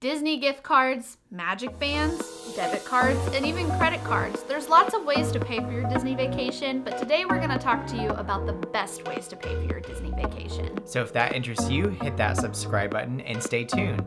Disney gift cards, magic bands, debit cards, and even credit cards. There's lots of ways to pay for your Disney vacation, but today we're going to talk to you about the best ways to pay for your Disney vacation. So if that interests you, hit that subscribe button and stay tuned.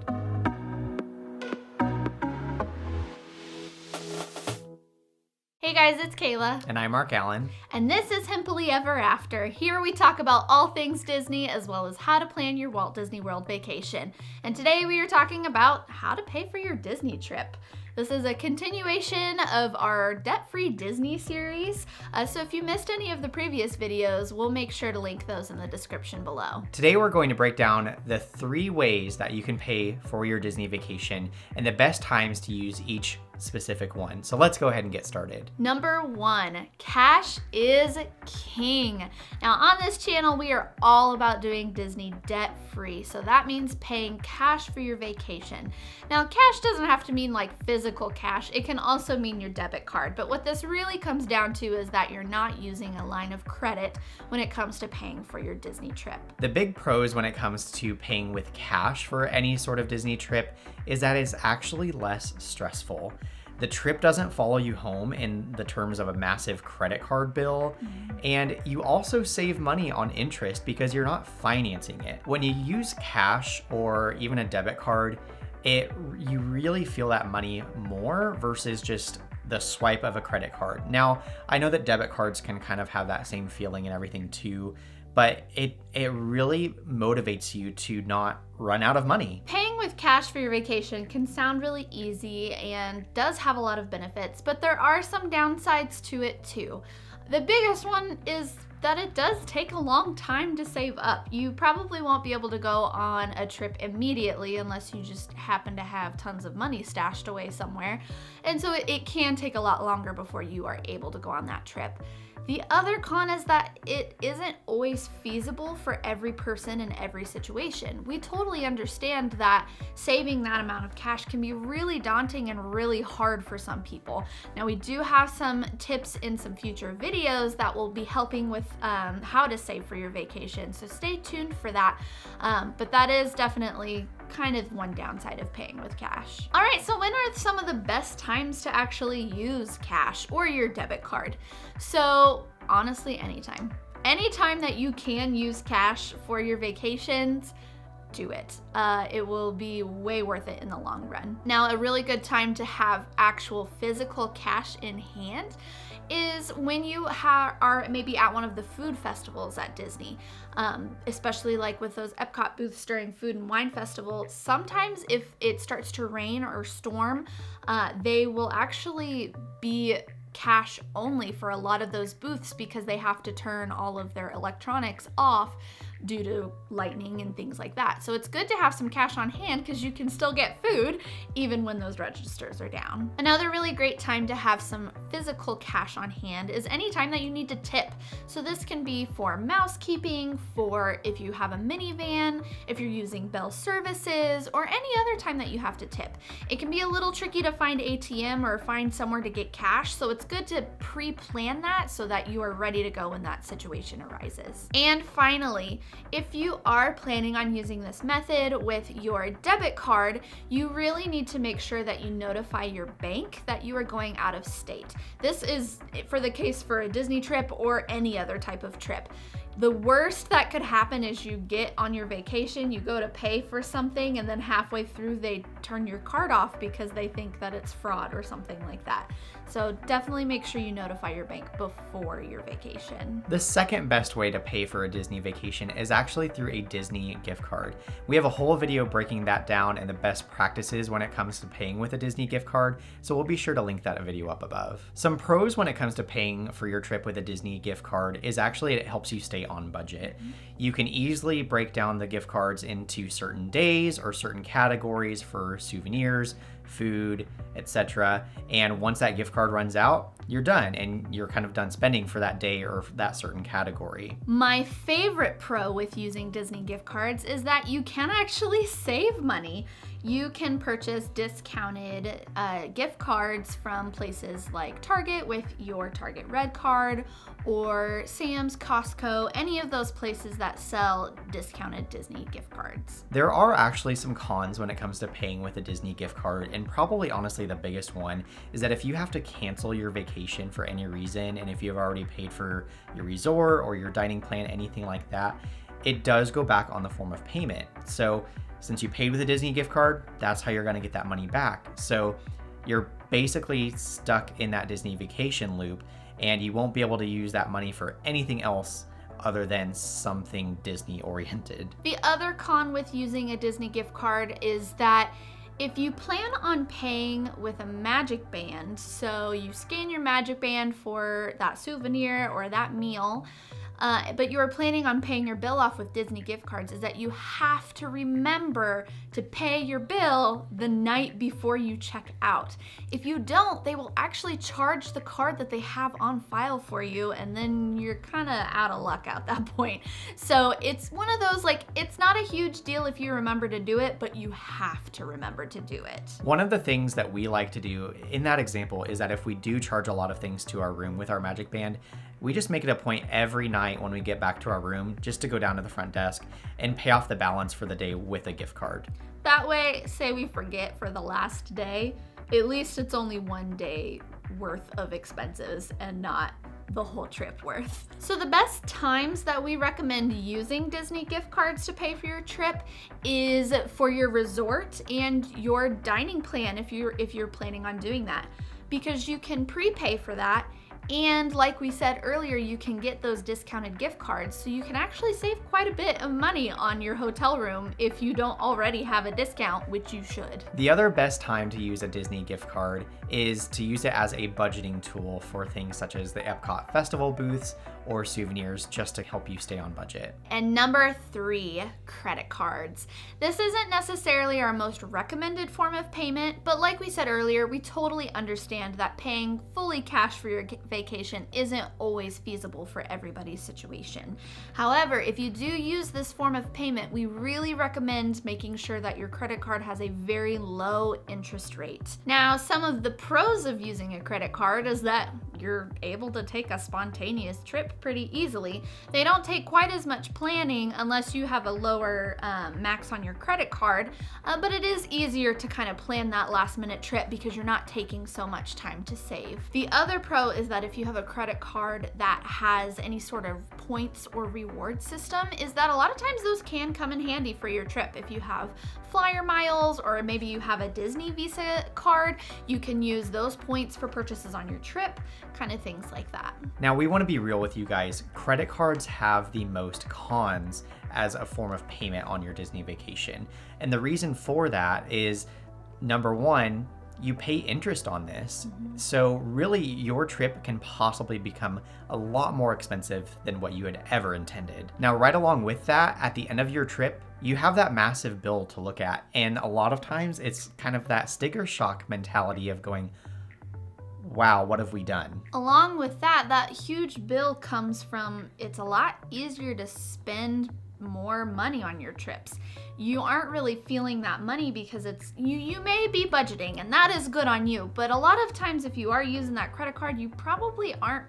Hey guys, it's Kayla. And I'm Mark Allen. And this is Himpily Ever After. Here we talk about all things Disney as well as how to plan your Walt Disney World vacation. And today we are talking about how to pay for your Disney trip. This is a continuation of our debt-free Disney series. So if you missed any of the previous videos, we'll make sure to link those in the description below. Today we're going to break down the 3 ways that you can pay for your Disney vacation and the best times to use each specific one. So let's go ahead and get started. Number 1, cash is king. Now on this channel, we are all about doing Disney debt-free. So that means paying cash for your vacation. Now cash doesn't have to mean like physical cash. It can also mean your debit card. But what this really comes down to is that you're not using a line of credit when it comes to paying for your Disney trip. The big pros when it comes to paying with cash for any sort of Disney trip is that it's actually less stressful. The trip doesn't follow you home in the terms of a massive credit card bill, and you also save money on interest because you're not financing it. When you use cash or even a debit card, you really feel that money more versus just the swipe of a credit card. Now, I know that debit cards can kind of have that same feeling and everything too, but it really motivates you to not run out of money. Paying with cash for your vacation can sound really easy and does have a lot of benefits, but there are some downsides to it too. The biggest one is that it does take a long time to save up. You probably won't be able to go on a trip immediately unless you just happen to have tons of money stashed away somewhere. And so it can take a lot longer before you are able to go on that trip. The other con is that it isn't always feasible for every person in every situation. We totally understand that saving that amount of cash can be really daunting and really hard for some people. Now we do have some tips in some future videos that will be helping with how to save for your vacation, so stay tuned for that. But that is definitely kind of one downside of paying with cash. All right, so when are some of the best times to actually use cash or your debit card? So honestly, anytime. Anytime that you can use cash for your vacations, do it. It will be way worth it in the long run. Now, a really good time to have actual physical cash in hand is when you are maybe at one of the food festivals at Disney, especially like with those Epcot booths during Food and Wine Festival. Sometimes if it starts to rain or storm, they will actually be cash only for a lot of those booths because they have to turn all of their electronics off due to lightning and things like that. So it's good to have some cash on hand because you can still get food even when those registers are down. Another really great time to have some physical cash on hand is any time that you need to tip. So this can be for mousekeeping, for if you have a minivan, if you're using Bell services, or any other time that you have to tip. It can be a little tricky to find ATM or find somewhere to get cash, so it's good to pre-plan that so that you are ready to go when that situation arises. And finally, if you are planning on using this method with your debit card, you really need to make sure that you notify your bank that you are going out of state. This is for the case for a Disney trip or any other type of trip. The worst that could happen is you get on your vacation, you go to pay for something, and then halfway through they turn your card off because they think that it's fraud or something like that. So definitely make sure you notify your bank before your vacation. The second best way to pay for a Disney vacation is actually through a Disney gift card. We have a whole video breaking that down and the best practices when it comes to paying with a Disney gift card, so we'll be sure to link that video up above. Some pros when it comes to paying for your trip with a Disney gift card is actually it helps you stay on budget. You can easily break down the gift cards into certain days or certain categories for souvenirs, food, etc. And once that gift card runs out, you're done and you're kind of done spending for that day or that certain category. My favorite pro with using Disney gift cards is that you can actually save money. you can purchase discounted gift cards from places like Target with your Target Red card, or Sam's, Costco, any of those places that sell discounted Disney gift cards. There are actually some cons when it comes to paying with a Disney gift card, and probably honestly the biggest one is that if you have to cancel your vacation for any reason, and if you've already paid for your resort or your dining plan, anything like that, it does go back on the form of payment. So since you paid with a Disney gift card, that's how you're going to get that money back. So you're basically stuck in that Disney vacation loop, and you won't be able to use that money for anything else other than something Disney oriented. The other con with using a Disney gift card is that if you plan on paying with a Magic Band, so you scan your Magic Band for that souvenir or that meal, but you are planning on paying your bill off with Disney gift cards, is that you have to remember to pay your bill the night before you check out. If you don't, they will actually charge the card that they have on file for you, and then you're kind of out of luck at that point. So it's one of those, like, it's not a huge deal if you remember to do it, but you have to remember to do it. One of the things that we like to do in that example is that if we do charge a lot of things to our room with our Magic Band, we just make it a point every night when we get back to our room just to go down to the front desk and pay off the balance for the day with a gift card. That way, say we forget for the last day, at least it's only one day worth of expenses and not the whole trip worth. So the best times that we recommend using Disney gift cards to pay for your trip is for your resort and your dining plan if you're planning on doing that, because you can prepay for that. And like we said earlier, you can get those discounted gift cards, so you can actually save quite a bit of money on your hotel room if you don't already have a discount, which you should. The other best time to use a Disney gift card is to use it as a budgeting tool for things such as the Epcot Festival booths or souvenirs, just to help you stay on budget. And number 3, credit cards. This isn't necessarily our most recommended form of payment, but like we said earlier, we totally understand that paying fully cash for your vacation isn't always feasible for everybody's situation. However, if you do use this form of payment, we really recommend making sure that your credit card has a very low interest rate. Now, some of the pros of using a credit card is that you're able to take a spontaneous trip pretty easily. They don't take quite as much planning unless you have a lower max on your credit card, but it is easier to kind of plan that last minute trip because you're not taking so much time to save. The other pro is that if you have a credit card that has any sort of points or reward system, is that a lot of times those can come in handy for your trip. If you have flyer miles, or maybe you have a Disney Visa card, you can use those points for purchases on your trip, kind of things like that. Now, we want to be real with you guys. Credit cards have the most cons as a form of payment on your Disney vacation. And the reason for that is, number one, you pay interest on this. So really, your trip can possibly become a lot more expensive than what you had ever intended. Now, right along with that, at the end of your trip, you have that massive bill to look at. And a lot of times it's kind of that sticker shock mentality of going, wow, what have we done? Along with that, that huge bill comes from, it's a lot easier to spend more money on your trips. You aren't really feeling that money because it's you may be budgeting, and that is good on you, but a lot of times if you are using that credit card, you probably aren't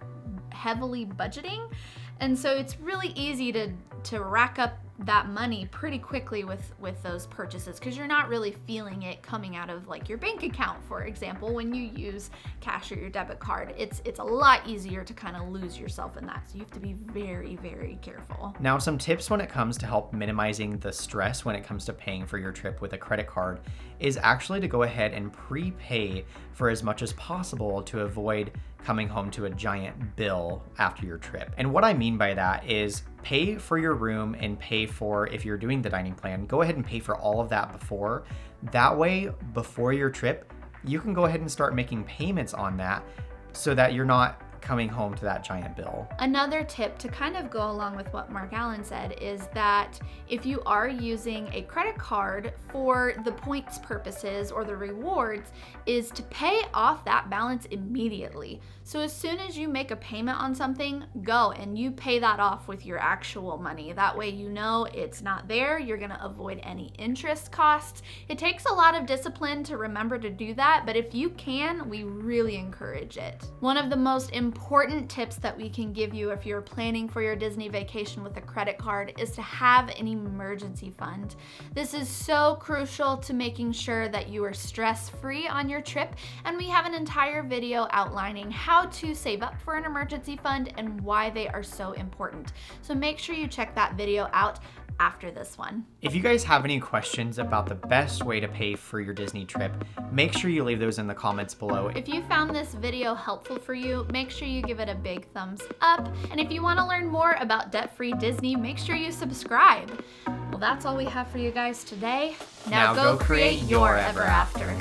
heavily budgeting, and so it's really easy to rack up that money pretty quickly with those purchases, because you're not really feeling it coming out of like your bank account, for example. When you use cash or your debit card, it's a lot easier to kind of lose yourself in that, so you have to be very, very careful. Now, some tips when it comes to help minimizing the stress when it comes to paying for your trip with a credit card is actually to go ahead and prepay for as much as possible to avoid coming home to a giant bill after your trip. And what I mean by that is pay for your room and pay for, if you're doing the dining plan, go ahead and pay for all of that before. That way, before your trip, you can go ahead and start making payments on that so that you're not coming home to that giant bill. Another tip to kind of go along with what Mark Allen said is that if you are using a credit card for the points purposes or the rewards, is to pay off that balance immediately. So as soon as you make a payment on something, go and you pay that off with your actual money. That way you know it's not there. You're going to avoid any interest costs. It takes a lot of discipline to remember to do that, but if you can, we really encourage it. One of the most important tips that we can give you if you're planning for your Disney vacation with a credit card is to have an emergency fund. This is so crucial to making sure that you are stress-free on your trip, and we have an entire video outlining how to save up for an emergency fund and why they are so important. So make sure you check that video out after this one. If you guys have any questions about the best way to pay for your Disney trip, make sure you leave those in the comments below. If you found this video helpful for you, make sure you give it a big thumbs up. And if you want to learn more about debt-free Disney, make sure you subscribe. Well, that's all we have for you guys today. Now go create your ever after.